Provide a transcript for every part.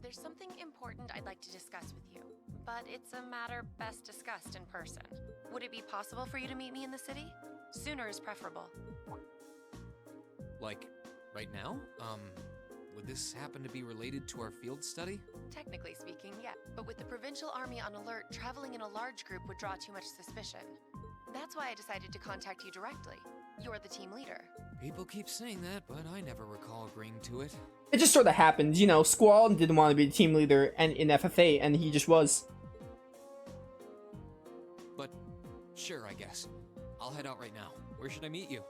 there's something important I'd like to discuss with you, but it's a matter best discussed in person. Would it be possible for you to meet me in the city? Sooner is preferable. Like, right now? Would this happen to be related to our field study? Technically speaking, yeah. But with the provincial army on alert, traveling in a large group would draw too much suspicion. That's why I decided to contact you directly. You're the team leader. People keep saying that, but I never recall agreeing to it. It just sort of happened, you know. Squall didn't want to be the team leader and in FFA, and he just was. But sure, I guess. I'll head out right now. Where should I meet you?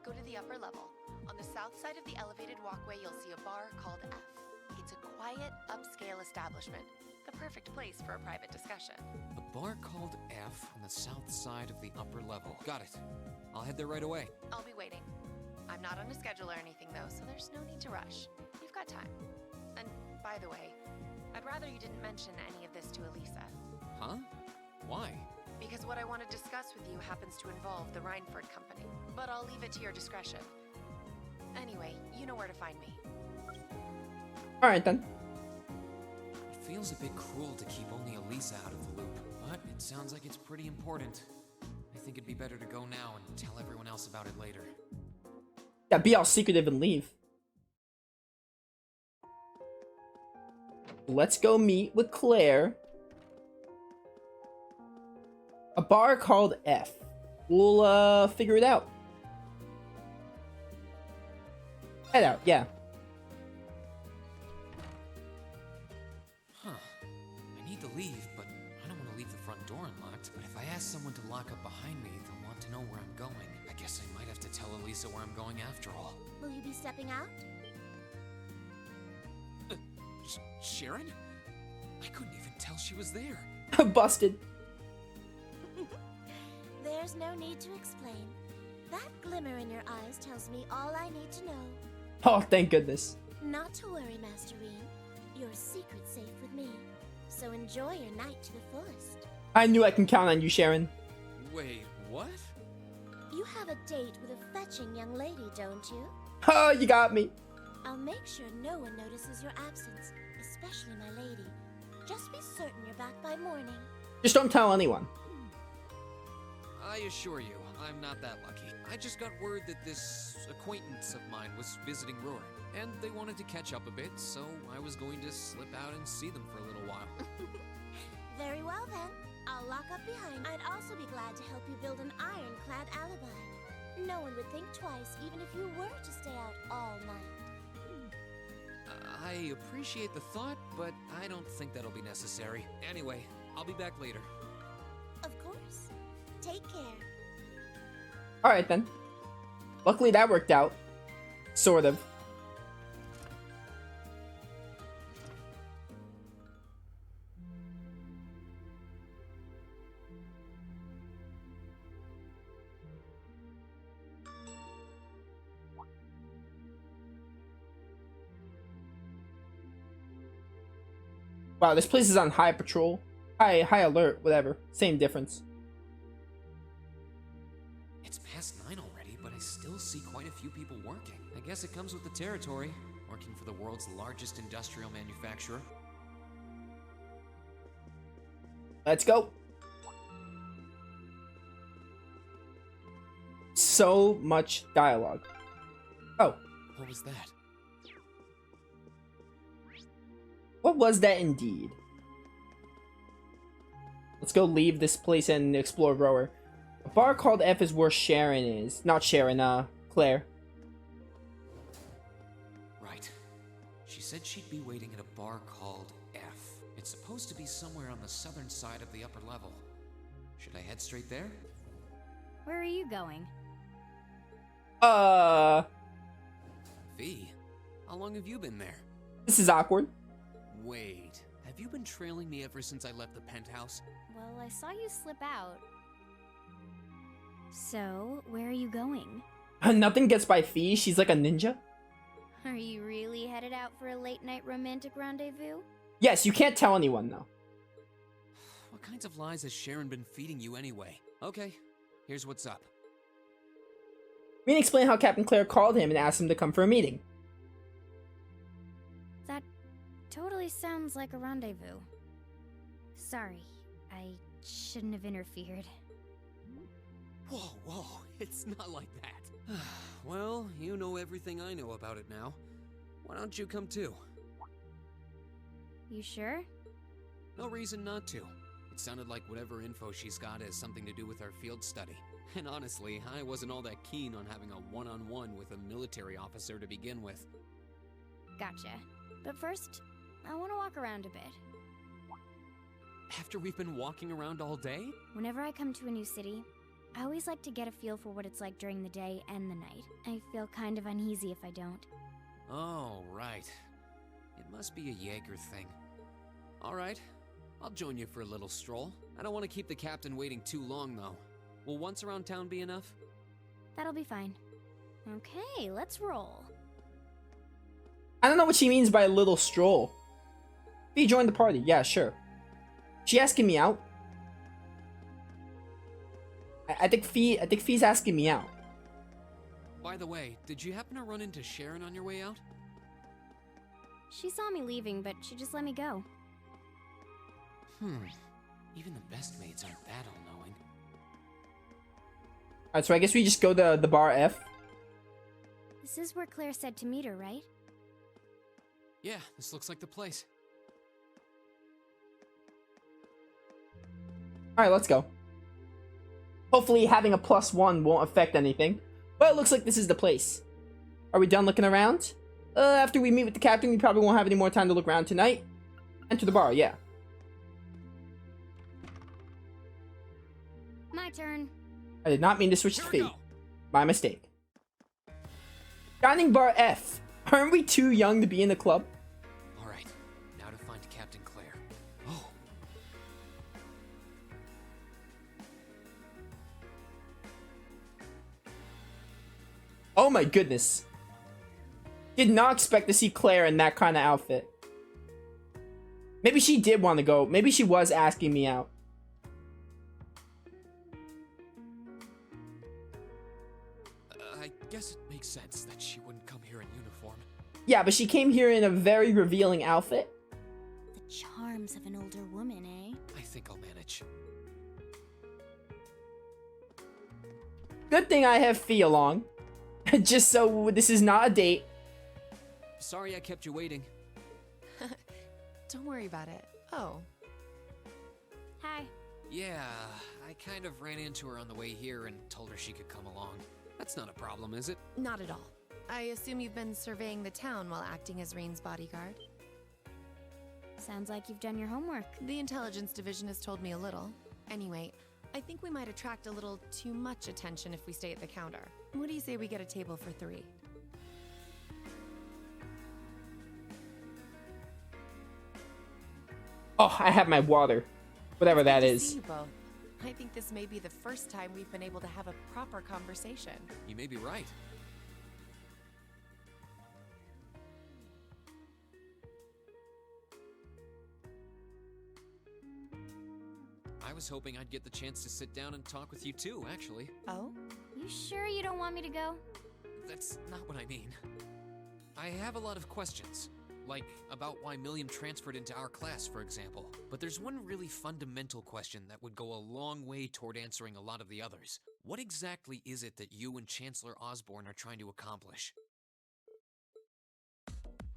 Go to the upper level. On the south side of the elevated walkway, you'll see a bar called F. It's a quiet, upscale establishment. The perfect place for a private discussion. A bar called F on the south side of the upper level. Got it. I'll head there right away. I'll be waiting. I'm not on a schedule or anything, though, so there's no need to rush. You've got time. And by the way, I'd rather you didn't mention any of this to Elisa. Huh? Why? Because what I want to discuss with you happens to involve the Rhineford Company. But I'll leave it to your discretion. Anyway, you know where to find me. Alright then. It feels a bit cruel to keep only Elisa out of the loop, but it sounds like it's pretty important. I think it'd be better to go now and tell everyone else about it later. Yeah, be all secretive and leave. Let's go meet with Claire. A bar called F. We'll figure it out. Head out, yeah. Huh. I need to leave, but I don't want to leave the front door unlocked. But if I ask someone to lock up behind me, they'll want to know where I'm going. I guess I might have to tell Elisa where I'm going after all. Will you be stepping out? Sharon? I couldn't even tell she was there. Busted. There's no need to explain. That glimmer in your eyes tells me all I need to know. Oh, thank goodness. Not to worry, Masterine. Your secret's safe with me. So enjoy your night to the fullest. I knew I can count on you, Sharon. Wait, what? You have a date with a fetching young lady, don't you? Oh, you got me. I'll make sure no one notices your absence, especially my lady. Just be certain you're back by morning. Just don't tell anyone. I assure you, I'm not that lucky. I just got word that this acquaintance of mine was visiting Roar, and they wanted to catch up a bit, so I was going to slip out and see them for a little while. Very well then. I'll lock up behind. I'd also be glad to help you build an ironclad alibi. No one would think twice, even if you were to stay out all night. I appreciate the thought, but I don't think that'll be necessary. Anyway, I'll be back later. Of course. Take care. Alright then. Luckily that worked out. Sort of. Wow, this place is on high patrol. High alert, whatever. Same difference. It's past 9 already, but I still see quite a few people working. I guess it comes with the territory, working for the world's largest industrial manufacturer. Let's go. So much dialogue. Oh, What was that? what was that indeed? Let's go leave this place and explore Rower. A bar called F is where Sharon is. Not Sharon, Claire. Right. She said she'd be waiting at a bar called F. It's supposed to be somewhere on the southern side of the upper level. Should I head straight there? Where are you going? V, how long have you been there? This is awkward. Wait, have you been trailing me ever since I left the penthouse? Well, I saw you slip out. So, where are you going? Nothing gets by Fee. She's like a ninja. Are you really headed out for a late-night romantic rendezvous? Yes, you can't tell anyone though. What kinds of lies has Sharon been feeding you anyway? Okay, here's what's up. Reen explained how Captain Claire called him and asked him to come for a meeting. That totally sounds like a rendezvous. Sorry, I shouldn't have interfered. Whoa, it's not like that. Well, you know everything I know about it now. Why don't you come too? You sure? No reason not to. It sounded like whatever info she's got has something to do with our field study. And honestly, I wasn't all that keen on having a one-on-one with a military officer to begin with. Gotcha. But first, I want to walk around a bit. After we've been walking around all day? Whenever I come to a new city, I always like to get a feel for what it's like during the day and the night. I feel kind of uneasy if I don't. Oh, right. It must be a Jaeger thing. Alright, I'll join you for a little stroll. I don't want to keep the captain waiting too long, though. Will once around town be enough? That'll be fine. Okay, let's roll. I don't know what she means by a little stroll. Fee joined the party. Yeah, sure. She asking me out? I think Fee's asking me out. By the way, did you happen to run into Sharon on your way out? She saw me leaving, but she just let me go. Even the best maids aren't that all-knowing. Alright, so I guess we just go to the bar F. This is where Claire said to meet her, right? Yeah, this looks like the place. Alright, let's go. Hopefully having a +1 won't affect anything. But it looks like this is the place. Are we done looking around? After we meet with the captain, we probably won't have any more time to look around tonight. Enter the bar, yeah. My turn. I did not mean to switch to Here we Fee. go. My mistake. Dining bar F. Aren't we too young to be in the club? Alright, now to find Captain Claire. Oh. Oh my goodness. Did not expect to see Claire in that kind of outfit. Maybe she did want to go. Maybe she was asking me out. I guess it makes sense that she wouldn't come here in uniform. Yeah, but she came here in a very revealing outfit. The charms of an older woman, eh? I think I'll manage. Good thing I have Fee along. Just so this is not a date. Sorry I kept you waiting. Don't worry about it. Oh, Hi. Yeah, I kind of ran into her on the way here and told her she could come along. That's not a problem, is it? not at all. I assume you've been surveying the town while acting as Rain's bodyguard. Sounds like you've done your homework. The intelligence division has told me a little. Anyway, I think we might attract a little too much attention if we stay at the counter. What do you say we get a table for 3? Oh, I have my water. Whatever that Good to is. see you both. I think this may be the first time we've been able to have a proper conversation. You may be right. I was hoping I'd get the chance to sit down and talk with you too, actually. Oh? You sure you don't want me to go? That's not what I mean. I have a lot of questions. Like, about why Milliam transferred into our class, for example. But there's one really fundamental question that would go a long way toward answering a lot of the others. What exactly is it that you and Chancellor Osborne are trying to accomplish?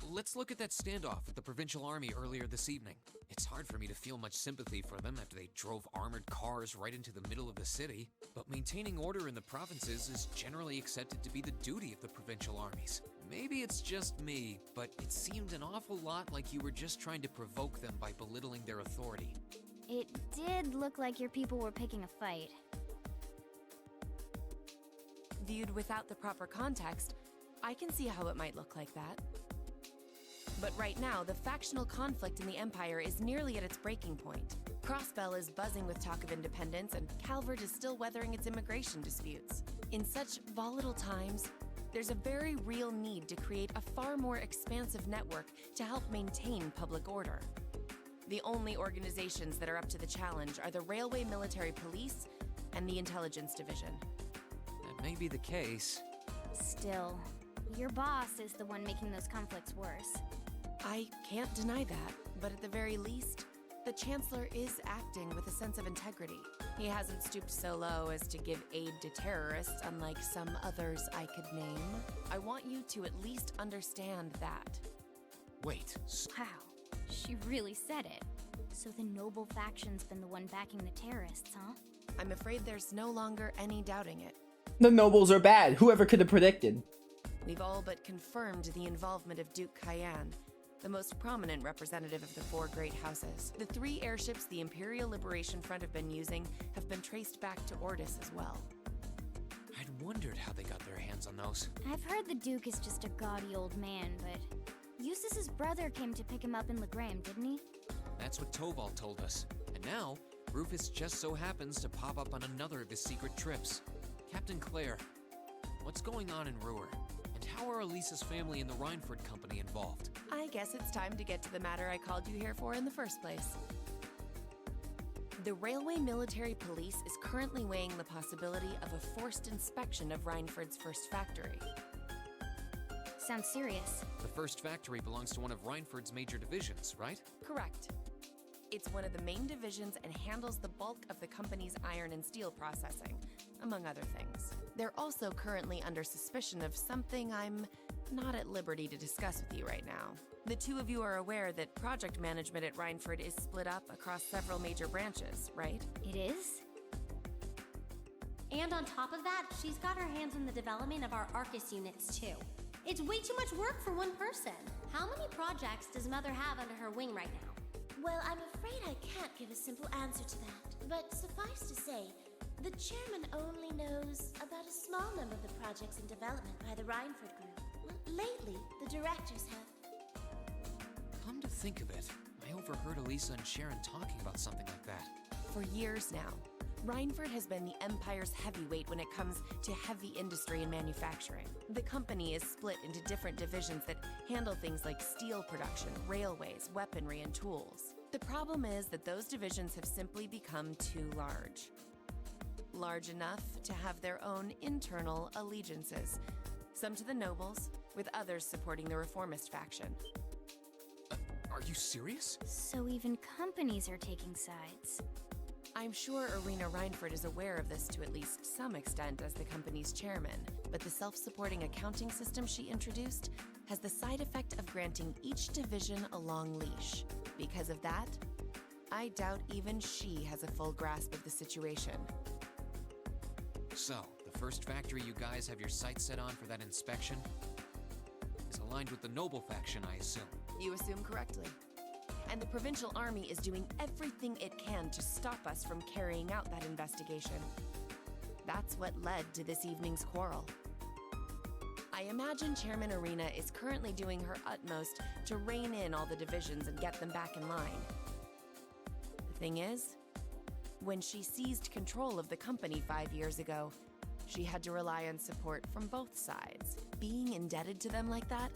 Let's look at that standoff with the Provincial Army earlier this evening. It's hard for me to feel much sympathy for them after they drove armored cars right into the middle of the city, but maintaining order in the provinces is generally accepted to be the duty of the provincial armies. Maybe it's just me, but it seemed an awful lot like you were just trying to provoke them by belittling their authority. It did look like your people were picking a fight. Viewed without the proper context, I can see how it might look like that. But right now, the factional conflict in the Empire is nearly at its breaking point. Crossbell is buzzing with talk of independence, and Calvert is still weathering its immigration disputes. In such volatile times, there's a very real need to create a far more expansive network to help maintain public order. The only organizations that are up to the challenge are the Railway Military Police and the Intelligence Division. That may be the case. Still, your boss is the one making those conflicts worse. I can't deny that, but at the very least, the Chancellor is acting with a sense of integrity. He hasn't stooped so low as to give aid to terrorists, unlike some others I could name. I want you to at least understand that. Wait, Wow, she really said it. So the noble faction's been the one backing the terrorists, huh? I'm afraid there's no longer any doubting it. The nobles are bad. Whoever could have predicted? We've all but confirmed the involvement of Duke Cayenne, the most prominent representative of the four great houses. The 3 airships the Imperial Liberation Front have been using have been traced back to Ordis as well. I'd wondered how they got their hands on those. I've heard the Duke is just a gaudy old man, but Eustace's brother came to pick him up in Legram, didn't he? That's what Toval told us. And now, Rufus just so happens to pop up on another of his secret trips. Captain Claire, what's going on in Ruhr? And how are Elisa's family and the Reinford Company involved? I guess it's time to get to the matter I called you here for in the first place. The Railway Military Police is currently weighing the possibility of a forced inspection of Reinford's first factory. Sounds serious. The first factory belongs to one of Reinford's major divisions, right? Correct. It's one of the main divisions and handles the bulk of the company's iron and steel processing, among other things. They're also currently under suspicion of something I'm not at liberty to discuss with you right now. The 2 of you are aware that project management at Reinford is split up across several major branches, right? It is? And on top of that, she's got her hands on the development of our Arcus units too. It's way too much work for one person. How many projects does Mother have under her wing right now? Well, I'm afraid I can't give a simple answer to that. But suffice to say, the chairman only knows about a small number of the projects in development by the Reinford Group. Lately, the directors have. Come to think of it, I overheard Elisa and Sharon talking about something like that. For years now, Reinford has been the Empire's heavyweight when it comes to heavy industry and manufacturing. The company is split into different divisions that handle things like steel production, railways, weaponry, and tools. The problem is that those divisions have simply become too large. Large enough to have their own internal allegiances, some to the nobles, with others supporting the reformist faction. Are you serious? So even companies are taking sides. I'm sure Irina Reinford is aware of this to at least some extent as the company's chairman, but the self-supporting accounting system she introduced has the side effect of granting each division a long leash. Because of that, I doubt even she has a full grasp of the situation. So, the first factory you guys have your sights set on for that inspection is aligned with the noble faction, I assume. You assume correctly. And the provincial army is doing everything it can to stop us from carrying out that investigation. That's what led to this evening's quarrel. I imagine Chairman Irina is currently doing her utmost to rein in all the divisions and get them back in line. The thing is, when she seized control of the company 5 years ago, she had to rely on support from both sides. Being indebted to them like that,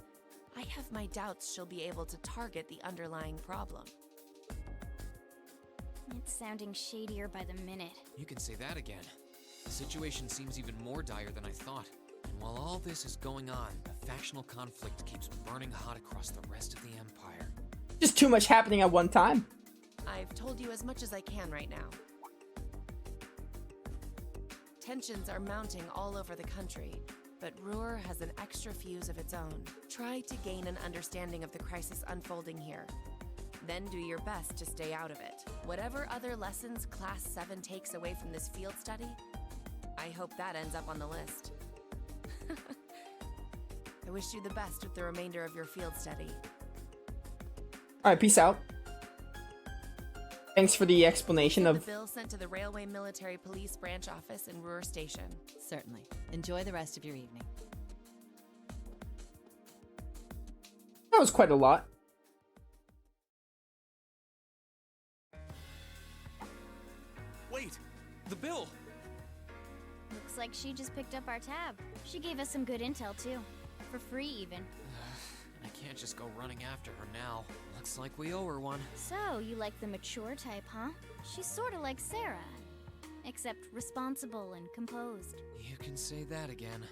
I have my doubts she'll be able to target the underlying problem. It's sounding shadier by the minute. You can say that again. The situation seems even more dire than I thought. And while all this is going on, the factional conflict keeps burning hot across the rest of the Empire. Just too much happening at one time. I've told you as much as I can right now. Tensions are mounting all over the country, but Ruhr has an extra fuse of its own. Try to gain an understanding of the crisis unfolding here. Then do your best to stay out of it. Whatever other lessons Class 7 takes away from this field study, I hope that ends up on the list. I wish you the best with the remainder of your field study. Alright, peace out. Thanks for the explanation The of... bill sent to the Railway Military Police branch office in Ruhr Station. Certainly. Enjoy the rest of your evening. That was quite a lot. Wait! The bill! Looks like she just picked up our tab. She gave us some good intel too. For free even. I can't just go running after her now. Looks like we owe her one. So, you like the mature type, huh? She's sorta like Sarah. Except responsible and composed. You can say that again.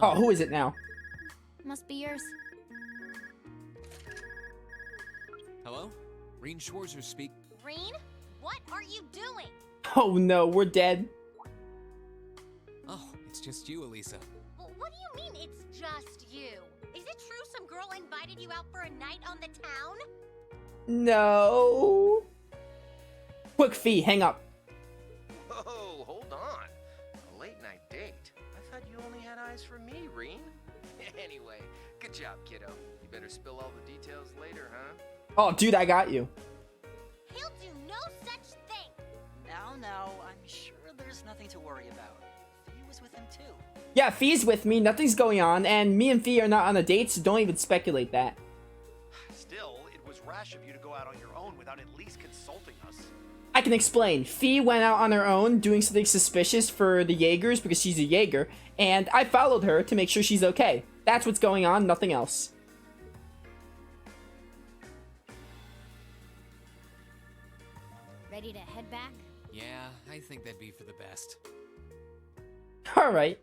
Oh, who is it now? Must be yours. Hello? Reen Schwarzer speak. Reen, what are you doing? Oh no, we're dead. Oh, it's just you, Elisa. What do you mean it's just you? Is it true some girl invited you out for a night on the town? No. Quick, Fee, hang up. Whoa, hold on. A late night date? I thought you only had eyes for me, Reen. Anyway, good job, kiddo. You better spill all the details later, huh? Oh, dude, I got you. He'll do no such thing. No, I'm sure there's nothing to worry about. Fee was with him too. Yeah, Fee's with me, nothing's going on, and me and Fee are not on a date, so don't even speculate that. Still, it was rash of you to go out on your own without at least consulting us. I can explain. Fee went out on her own doing something suspicious for the Jaegers because she's a Jaeger, and I followed her to make sure she's okay. That's what's going on, nothing else. Ready to head back? Yeah, I think that'd be for the best. Alright.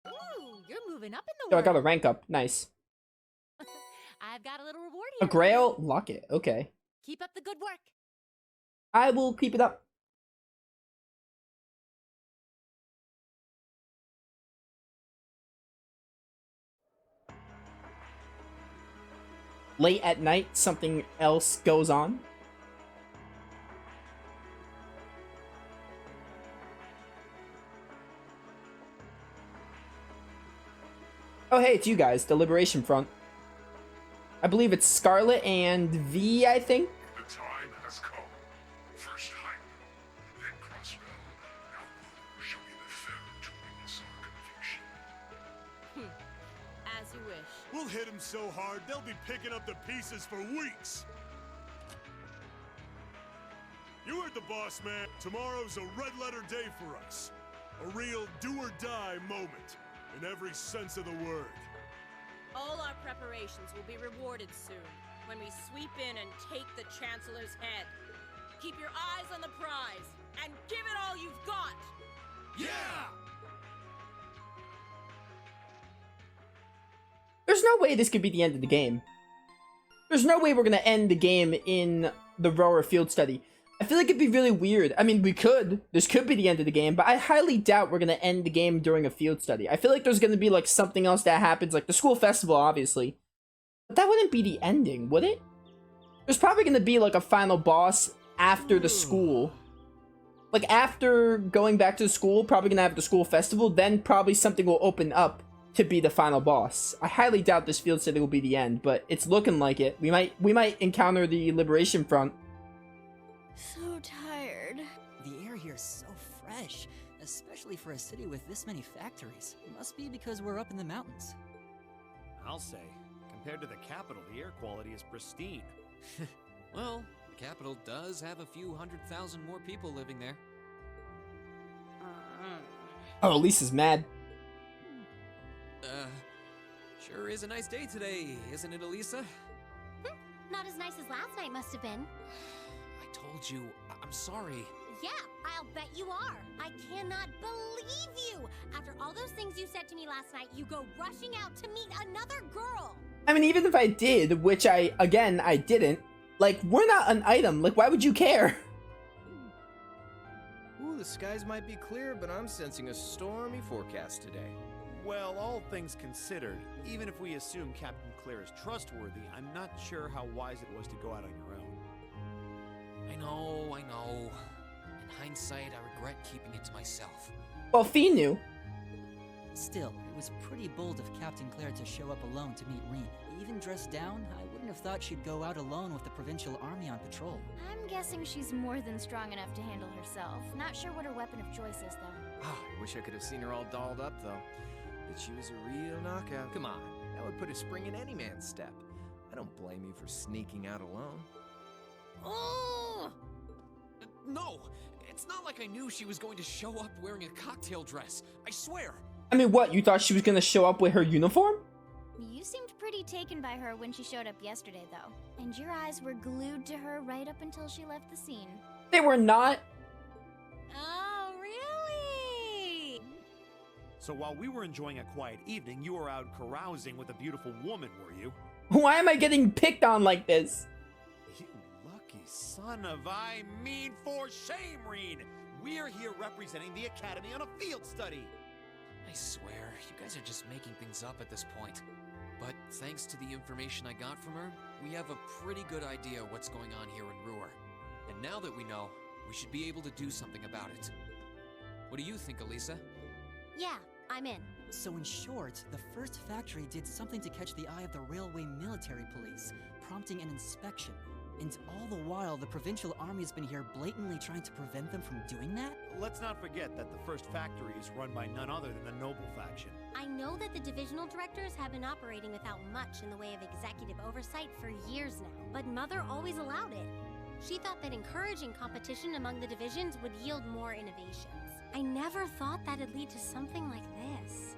Ooh, you're moving up in the So I world. got a rank up. Nice. I've got a little reward A here. Grail? Lock it. Okay. Keep up the good work. I will keep it up. Late at night, something else goes on. Oh hey, it's you guys, the Liberation Front. I believe it's Scarlet and V, I think? The time has come. First Hype, then Crossbell. Now who shall be the third to witness our conviction? As you wish. We'll hit them so hard, they'll be picking up the pieces for weeks. You heard the boss, man. Tomorrow's a red-letter day for us. A real do-or-die moment, in every sense of the word. All our preparations will be rewarded soon, when we sweep in and take the Chancellor's head. Keep your eyes on the prize, and give it all you've got! Yeah! There's no way this could be the end of the game. There's no way we're gonna end the game in the rower field study. I feel like it'd be really weird. I mean, we could. This could be the end of the game, but I highly doubt we're gonna end the game during a field study. I feel like there's gonna be, like, something else that happens, like the school festival, obviously. But that wouldn't be the ending, would it? There's probably gonna be, like, a final boss after the school. Like, after going back to the school, probably gonna have the school festival, then probably something will open up to be the final boss. I highly doubt this field study will be the end, but it's looking like it. We might encounter the Liberation Front. So tired. The air here is so fresh, especially for a city with this many factories. It must be because we're up in the mountains. I'll say, compared to the capital, the air quality is pristine. Well, the capital does have a few 100,000 more people living there. Oh, Lisa's mad. Sure is a nice day today, isn't it, Elisa? Not as nice as last night must have been. I told you, I'm sorry. Yeah, I'll bet you are. I cannot believe you. After all those things you said to me last night, you go rushing out to meet another girl. I mean, even if I did, which I didn't, like, we're not an item. Like, why would you care? Ooh, the skies might be clear, but I'm sensing a stormy forecast today. Well, all things considered, even if we assume Captain Claire is trustworthy, I'm not sure how wise it was to go out on your own. I know. In hindsight, I regret keeping it to myself. Well, Fee knew. Still, it was pretty bold of Captain Claire to show up alone to meet Reen. Even dressed down, I wouldn't have thought she'd go out alone with the provincial army on patrol. I'm guessing she's more than strong enough to handle herself. Not sure what her weapon of choice is, though. I wish I could have seen her all dolled up, though. But she was a real knockout. Come on, that would put a spring in any man's step. I don't blame you for sneaking out alone. Oh! No! It's not like I knew she was going to show up wearing a cocktail dress. I swear! I mean, what? You thought she was gonna show up with her uniform? You seemed pretty taken by her when she showed up yesterday, though. And your eyes were glued to her right up until she left the scene. They were not. Oh, really? So while we were enjoying a quiet evening, you were out carousing with a beautiful woman, were you? Why am I getting picked on like this? You lucky son of for shame, Reen! We're here representing the Academy on a field study! I swear, you guys are just making things up at this point. But thanks to the information I got from her, we have a pretty good idea what's going on here in Ruhr. And now that we know, we should be able to do something about it. What do you think, Elisa? Yeah, I'm in. So in short, the first factory did something to catch the eye of the railway military police, prompting an inspection. And all the while, the provincial army has been here blatantly trying to prevent them from doing that? Let's not forget that the first factory is run by none other than the Noble faction. I know that the divisional directors have been operating without much in the way of executive oversight for years now, but Mother always allowed it. She thought that encouraging competition among the divisions would yield more innovations. I never thought that'd lead to something like this.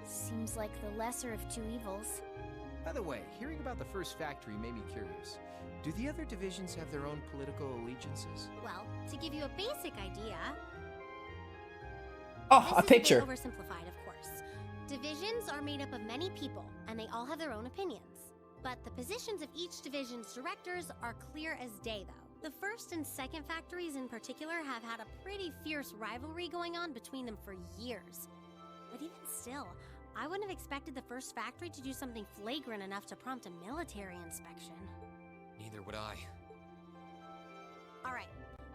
Seems like the lesser of two evils. By the way, hearing about the first factory made me curious. Do the other divisions have their own political allegiances? Well, to give you a basic idea... Oh, a picture. This is a bit oversimplified, of course. Divisions are made up of many people, and they all have their own opinions. But the positions of each division's directors are clear as day, though. The first and second factories in particular have had a pretty fierce rivalry going on between them for years. But even still, I wouldn't have expected the first factory to do something flagrant enough to prompt a military inspection. Neither would I. Alright,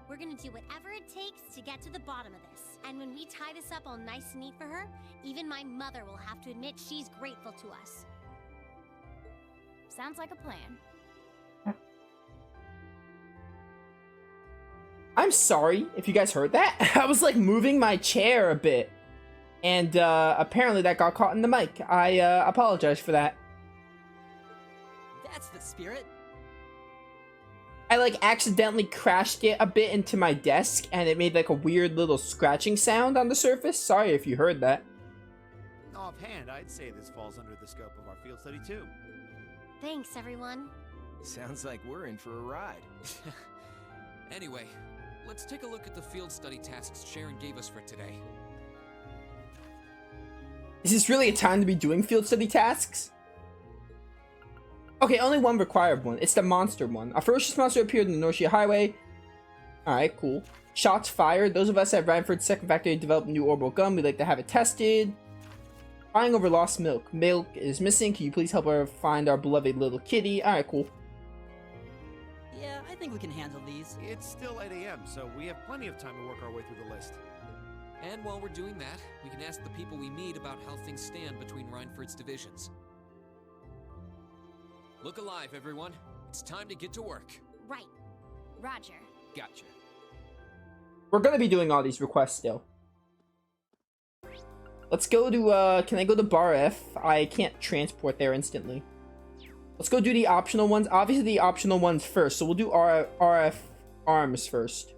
we're gonna do whatever it takes to get to the bottom of this. And when we tie this up all nice and neat for her, even my mother will have to admit she's grateful to us. Sounds like a plan. I'm sorry if you guys heard that. I was like moving my chair a bit. And apparently that got caught in the mic. I apologize for that. That's the spirit. I like accidentally crashed it a bit into my desk and it made like a weird little scratching sound on the surface. Sorry if you heard that. Offhand, I'd say this falls under the scope of our field study too. Thanks, everyone. Sounds like we're in for a ride. Anyway, let's take a look at the field study tasks Sharon gave us for today. Is this really a time to be doing field study tasks? Okay, only one required one. It's the monster one. A ferocious monster appeared in the Norcia Highway. Alright, cool. Shots fired. Those of us at Ranford's second factory developed a new orbital gun. We'd like to have it tested. Crying over lost milk. Milk is missing. Can you please help her find our beloved little kitty? Alright, cool. Yeah, I think we can handle these. It's still 8 a.m., so we have plenty of time to work our way through the list. And while we're doing that, we can ask the people we meet about how things stand between Reinford's divisions. Look alive, everyone. It's time to get to work. Right. Roger. Gotcha. We're gonna be doing all these requests still. Let's go to, can I go to Bar F? I can't transport there instantly. Let's go do the optional ones. Obviously the optional ones first, so we'll do RF arms first.